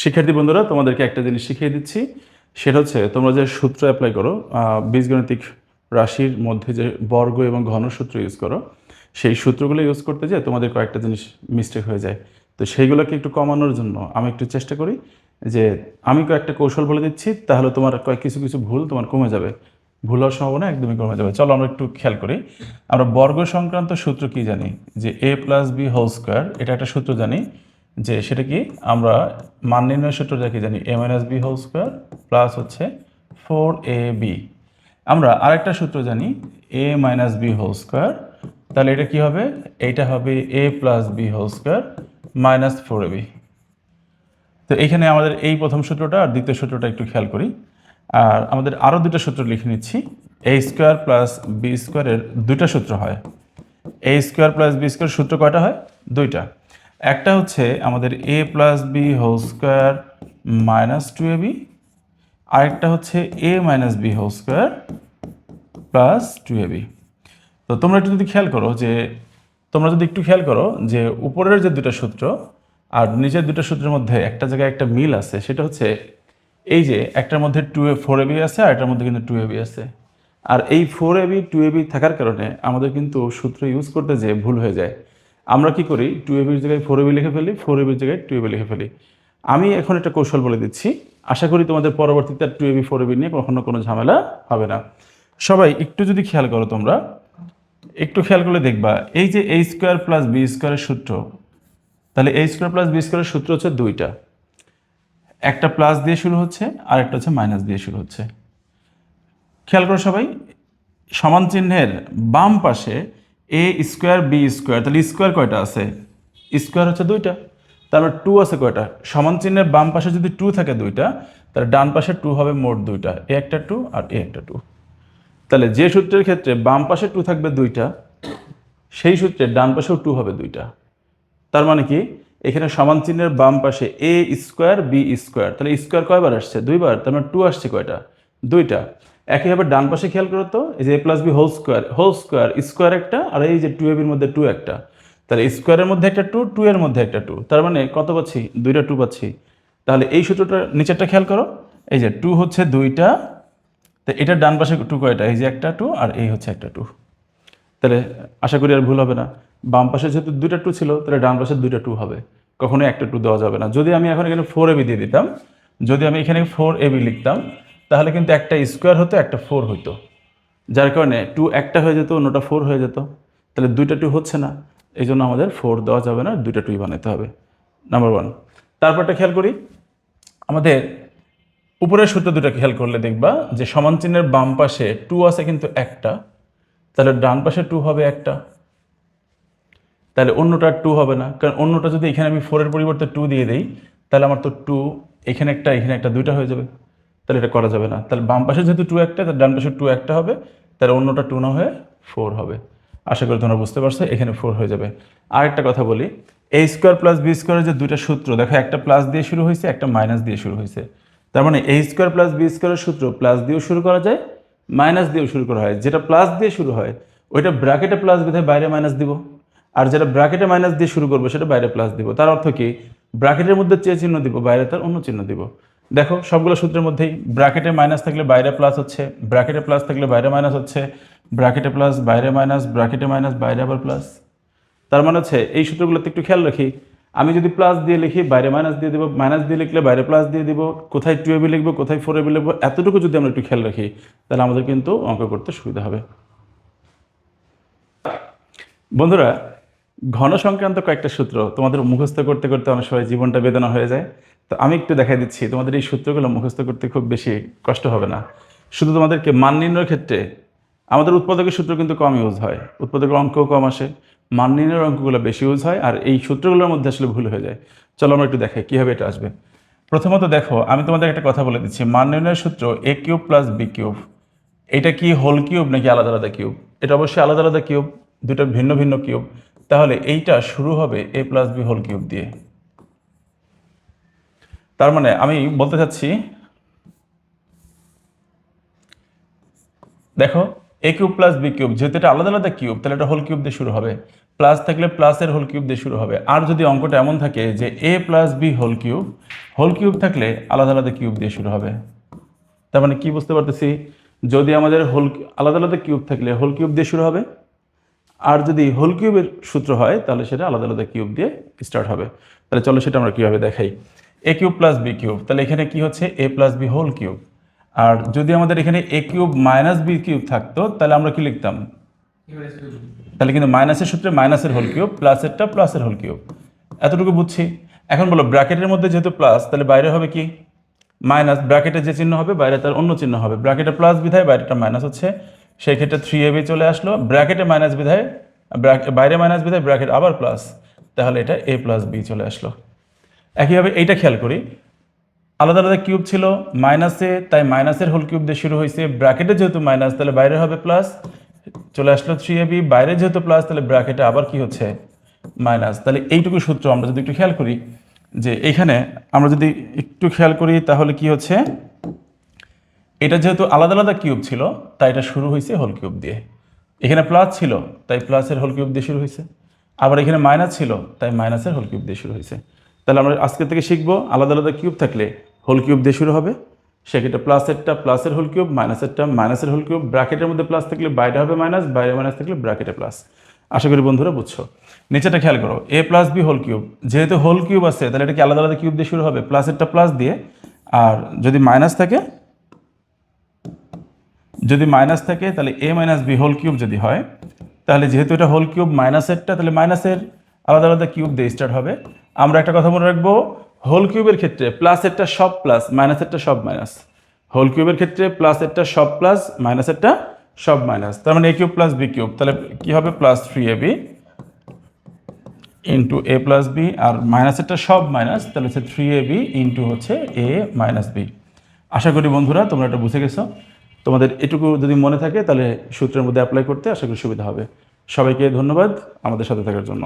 শিক্ষার্থী বন্ধুরা তোমাদেরকে একটা জিনিস শিখিয়ে দিচ্ছি। সেটা হচ্ছে তোমরা যে সূত্র অ্যাপ্লাই করো বীজগণিতিক রাশির মধ্যে যে বর্গ এবং ঘন সূত্র ইউজ করো, সেই সূত্রগুলো ইউজ করতে যেয়ে তোমাদের কয়েকটা জিনিস মিস্টেক হয়ে যায়। তো সেইগুলোকে একটু কমানোর জন্য আমি একটু চেষ্টা করি যে আমি কয়েকটা কৌশল বলে দিচ্ছি, তাহলে তোমার কিছু কিছু ভুল তোমার কমে যাবে। ভুল হওয়ার সম্ভাবনা একদমই কমে যাবে। চলো আমরা একটু খেয়াল করি। আমরা বর্গ সংক্রান্ত সূত্র কি জানি? যে a plus B whole square, এটা একটা সূত্র জানি। যে সেটা কি আমরা মান নির্ণয়ের সূত্রটা কি জানি? a minus B whole square plus হচ্ছে 4ab। আমরা আরেকটা সূত্র জানি a minus B whole square. তাহলে এটা কি হবে? এইটা হবে a plus B whole square minus 4ab। তো এইখানে আমাদের এই প্রথম সূত্রটা আর দ্বিতীয় সূত্রটা একটু খেয়াল করি। আর আমাদের আরও দুটো সূত্র লিখে নিচ্ছি। a স্কোয়ার প্লাস বি স্কোয়ারের দুইটা সূত্র হয়। a square plus B square সূত্র কয়টা হয়? দুইটা। একটা হচ্ছে আমাদের a plus B whole square minus 2ab, আরেকটা হচ্ছে a minus B whole square plus 2ab। তো তোমরা একটু যদি খেয়াল করো যে উপরের যে দুটো সূত্র আর নিচের দুটো সূত্রের মধ্যে একটা জায়গায় একটা মিল আছে, সেটা হচ্ছে এই যে একটার মধ্যে 4ab আছে আর একটার মধ্যে কিন্তু 2ab আছে। আর এই 4ab 2ab থাকার কারণে আমাদের কিন্তু সূত্র ইউজ করতে যেয়ে ভুল হয়ে যায়। আমরা কি করি? 2ab এর জায়গায় 4ab লিখে ফেলি, 4ab এর জায়গায় 2ab লিখে ফেলি। আমি এখন একটা কৌশল বলে দিচ্ছি, আশা করি তোমাদের পরবর্তীতে 2ab 4ab নিয়ে কখনো কোনো ঝামেলা হবে না। সবাই একটু যদি খেয়াল করো, তোমরা একটু খেয়াল করলে দেখবা এই যে a স্কোয়ার প্লাস বি স্কোয়ারের সূত্র, তাহলে a স্কোয়ার প্লাস বি স্কোয়ারের সূত্র হচ্ছে দুইটা। একটা প্লাস দিয়ে শুরু হচ্ছে আর একটা হচ্ছে মাইনাস দিয়ে শুরু হচ্ছে। খেয়াল করো সবাই, সমান চিহ্নের বাম পাশে এ স্কোয়ার বি স্কোয়ার, তাহলে স্কোয়ার কয়টা আছে? স্কোয়ার হচ্ছে দুইটা। তারপর টু আছে কয়টা? সমান চিহ্নের বাম পাশে যদি টু থাকে দুইটা, তাহলে ডান পাশে টু হবে মোট দুইটা, এ একটা টু আর এ একটা টু। তাহলে যে সূত্রের ক্ষেত্রে বাম পাশে টু থাকবে দুইটা, সেই সূত্রে ডান পাশেও টু হবে দুইটা। তার মানে কি? এখানে সমান চিহ্নের বাম পাশে এ স্কোয়ার বি স্কোয়ার, তাহলে স্কোয়ার কয়বার আসছে? দুইবার। তার মানে টু আসছে কয়টা? দুইটা। একইভাবে ডান পাশে খেয়াল করো তো, এই যে a plus B whole square square একটা, আর এই যে টু এ বির মধ্যে টু একটা। তাহলে স্কোয়ারের মধ্যে একটা টু, টু এর মধ্যে একটা টু, তার মানে কত পাচ্ছি? দুইটা টু পাচ্ছি। তাহলে এই সূত্রটা নিচেরটা খেয়াল করো, এই যে টু হচ্ছে দুইটা, তো এটার ডান পাশে টু কয়টা? এই যে একটা টু আর এই হচ্ছে একটা টু। তাহলে আশা করি আর ভুল হবে না। বাম পাশে যেহেতু দুইটা টু ছিল, তাহলে ডান পাশে দুইটা টু হবে, কখনোই একটা টু দেওয়া যাবে না। যদি আমি এখন এখানে 4ab দিয়ে দিতাম, যদি আমি এখানে 4ab লিখতাম, তাহলে কিন্তু একটা স্কোয়ার হতো, একটা 4 হতো, যার কারণে টু একটা হয়ে যেত, অন্যটা 4 হয়ে যেত। তাহলে দুইটা টু হচ্ছে না, এই জন্য আমাদের 4 দেওয়া যাবে না, দুইটা টুই বানাতে হবে। Number one. তারপরটা খেয়াল করি, আমাদের উপরের সূত্র দুটো খেয়াল করলে দেখবা যে সমান চিহ্নের বাম পাশে টু আছে কিন্তু একটা, তাহলে ডান পাশে টু হবে একটা, তাহলে অন্যটা টু হবে না। কারণ অন্যটা যদি এখানে আমি 4-এর পরিবর্তে টু দিয়ে দিই, তাহলে আমার তো টু এখানে একটা দুইটা হয়ে যাবে, তাহলে এটা করা যাবে না। তাহলে বাম পাশে যেহেতু টু একটা, তাহলে ডান পাশে টু একটা হবে, তাহলে অন্যটা টু না হয়ে 4 হবে। আশা করি তোমরা বুঝতে পারছো, এখানে 4 হয়ে যাবে। আর একটা কথা বলি, এ স্কোয়ার প্লাস বি স্কোয়ারের যে দুইটা সূত্র দেখো, একটা প্লাস দিয়ে শুরু হয়েছে, একটা মাইনাস দিয়ে শুরু হয়েছে। তার মানে এ স্কোয়ার প্লাস বি স্কোয়ারের সূত্র প্লাস দিয়েও শুরু করা যায়, মাইনাস দিয়েও শুরু করা হয়। যেটা প্লাস দিয়ে শুরু হয় ওইটা ব্র্যাকেটে প্লাস বিধায় বাইরে মাইনাস দিব, আর যেটা ব্র্যাকেটে মাইনাস দিয়ে শুরু করবো সেটা বাইরে প্লাস দিব। তার অর্থ কি? ব্র্যাকেটের মধ্যে যে চিহ্ন দিব, বাইরে তার অন্য চিহ্ন দিব। দেখো সবগুলো সূত্রের মধ্যেই ব্র্যাকেটে মাইনাস থাকলে বাইরে প্লাস হচ্ছে, ব্র্যাকেটে প্লাস থাকলে বাইরে মাইনাস হচ্ছে, ব্র্যাকেটে প্লাস বাইরে মাইনাস, ব্র্যাকেটে মাইনাস বাইরে আবার প্লাস। তার মানে হচ্ছে এই সূত্রগুলোতে একটু খেয়াল রাখি, আমি যদি প্লাস দিয়ে লিখি বাইরে মাইনাস দিয়ে দিব, মাইনাস দিয়ে লিখলে বাইরে প্লাস দিয়ে দিব, কোথায় 2ab লিখবো কোথায় 4ab লিখবো, এতটুকু যদি আমরা একটু খেয়াল রাখি, তাহলে আমাদের কিন্তু অঙ্ক করতে সুবিধা হবে। বন্ধুরা, ঘন সংক্রান্ত কয়েকটা সূত্র তোমাদের মুখস্থ করতে করতে অনেক সময় জীবনটা বেদনা হয়ে যায়। তো আমি একটু দেখাই দিচ্ছি, তোমাদের এই সূত্রগুলো মুখস্থ করতে খুব বেশি কষ্ট হবে না। শুধু তোমাদেরকে মান নির্ণয়ের ক্ষেত্রে আমাদের উৎপাদকের সূত্র কিন্তু কম ইউজ হয়, উৎপাদকের অঙ্কও কম আসে, মান নির্ণয়ের অঙ্কগুলো বেশি ইউজ হয়, আর এই সূত্রগুলোর মধ্যে আসলে ভুল হয়ে যায়। চলো আমরা একটু দেখাই কীভাবে এটা আসবে। প্রথমত দেখো, আমি তোমাদের একটা কথা বলে দিচ্ছি, মান নির্ণয়ের সূত্র a cube plus B cube. এটা কি হোল কিউব নাকি আলাদা আলাদা কিউব? এটা অবশ্যই আলাদা আলাদা কিউব, দুটো ভিন্ন ভিন্ন কিউব। তাহলে এইটা শুরু হবে a plus B whole cube দিয়ে। তার মানে আমি বলতে চাচ্ছি, দেখো A cube plus B cube, যেহেতু এটা আলাদা আলাদা কিউব তাহলে এটা হোল কিউব দিয়ে শুরু হবে, প্লাস থাকলে প্লাসের হোল কিউব দিয়ে শুরু হবে। আর যদি অঙ্কটা এমন থাকে যে a plus B whole cube থাকলে আলাদা আলাদা কিউব দিয়ে শুরু হবে। তার মানে কি বুঝতে পারতেছি, যদি আমাদের আলাদা আলাদা কিউব থাকলে হোল কিউব দিয়ে শুরু হবে, আর যদি হোল কিউবের সূত্র হয় তাহলে সেটা আলাদা আলাদা কিউব দিয়ে স্টার্ট হবে। তাহলে চলো সেটা আমরা কীভাবে দেখাই। এ কিউব প্লাস বি কিউব, তাহলে এখানে কি হচ্ছে এ প্লাস বি হোল কিউব। আর যদি আমাদের এখানে এ কিউব মাইনাস বি কিউব থাকতো তাহলে আমরা কি লিখতাম, তাহলে কিন্তু মাইনাসের সূত্রে মাইনাসের হোল কিউব, প্লাসেরটা প্লাসের হোল কিউব। এতটুকু বুঝছি। এখন বলো ব্র্যাকেটের মধ্যে যেহেতু প্লাস তাহলে বাইরে হবে কি মাইনাস, ব্র্যাকেটে যে চিহ্ন হবে বাইরে তার অন্য চিহ্ন হবে, ব্র্যাকেটে প্লাস বিধায় বাইরেটা মাইনাস হচ্ছে, সেই ক্ষেত্রে 3ab চলে আসলো, ব্র্যাকেটে মাইনাস বিধায় বাইরে মাইনাস বিধায় ব্র্যাকেট আবার প্লাস, তাহলে এটা a প্লাস বি চলে আসলো। একইভাবে এইটা খেয়াল করি, আলাদা আলাদা কিউব ছিল মাইনাসে, তাই মাইনাসের হোল কিউব দিয়ে শুরু হয়েছে, ব্র্যাকেটে যেহেতু মাইনাস তাহলে বাইরে হবে প্লাস, চলে আসলো 3ab, বাইরে যেহেতু প্লাস তাহলে ব্র্যাকেটে আবার কি হচ্ছে মাইনাস। তাহলে এইটুকু সূত্র আমরা যদি একটু খেয়াল করি, যে এইখানে আমরা যদি একটু খেয়াল করি তাহলে কি হচ্ছে, এটা যেহেতু আলাদা আলাদা কিউব ছিল তাই এটা শুরু হয়েছে হোল কিউব দিয়ে, এখানে প্লাস ছিল তাই প্লাসের হোল কিউব দিয়ে শুরু হয়েছে, আবার এখানে মাইনাস ছিল তাই মাইনাসের হোল কিউব দিয়ে শুরু হয়েছে। তাহলে আমরা আজকে থেকে শিখবো আলাদা আলাদা কিউব থাকলে হোল কিউব দিয়ে শুরু হবে, সেক্ষেত্রে প্লাসেরটা প্লাসের হোল কিউব, মাইনাসেরটা মাইনাসের হোল কিউব, ব্র্যাকেটের মধ্যে প্লাস থাকলে বাইরে হবে মাইনাস, বাইরে মাইনাস থাকলে ব্র্যাকেটে প্লাস। আশা করি বন্ধুরা বুঝছো। নিচেটা খেয়াল করো, এ প্লাস বি হোল কিউব, যেহেতু হোল কিউব আছে তাহলে এটা কি আলাদা আলাদা কিউব দিয়ে শুরু হবে, প্লাসেরটা প্লাস দিয়ে, আর যদি মাইনাস থাকে তাহলে এ মাইনাস বি হোল কিউব যদি হয়, তাহলে যেহেতু এটা হোল কিউব মাইনাসেরটা তাহলে মাইনাসের আলাদা আলাদা কিউব দিয়ে স্টার্ট হবে। আমরা একটা কথা মনে রাখবো, হোল কিউবের ক্ষেত্রে প্লাসেরটা সব প্লাস, মাইনাসেরটা সব মাইনাস। হোল কিউবের ক্ষেত্রে প্লাসেরটা সব প্লাস, মাইনাসেরটা সব মাইনাস। তার মানে এ কিউব প্লাস বি কিউব, তাহলে কি হবে প্লাস 3ab ইন্টু এ প্লাস বি, আর মাইনাসেরটা সব মাইনাস তাহলে হচ্ছে 3ab ইন্টু হচ্ছে এ মাইনাস বি। আশা করি বন্ধুরা তোমরা এটা বুঝে গেছো। তোমাদের এটুকু যদি মনে থাকে তাহলে সূত্রের মধ্যে অ্যাপ্লাই করতে আশা করি সুবিধা হবে। সবাইকে ধন্যবাদ আমাদের সাথে থাকার জন্য।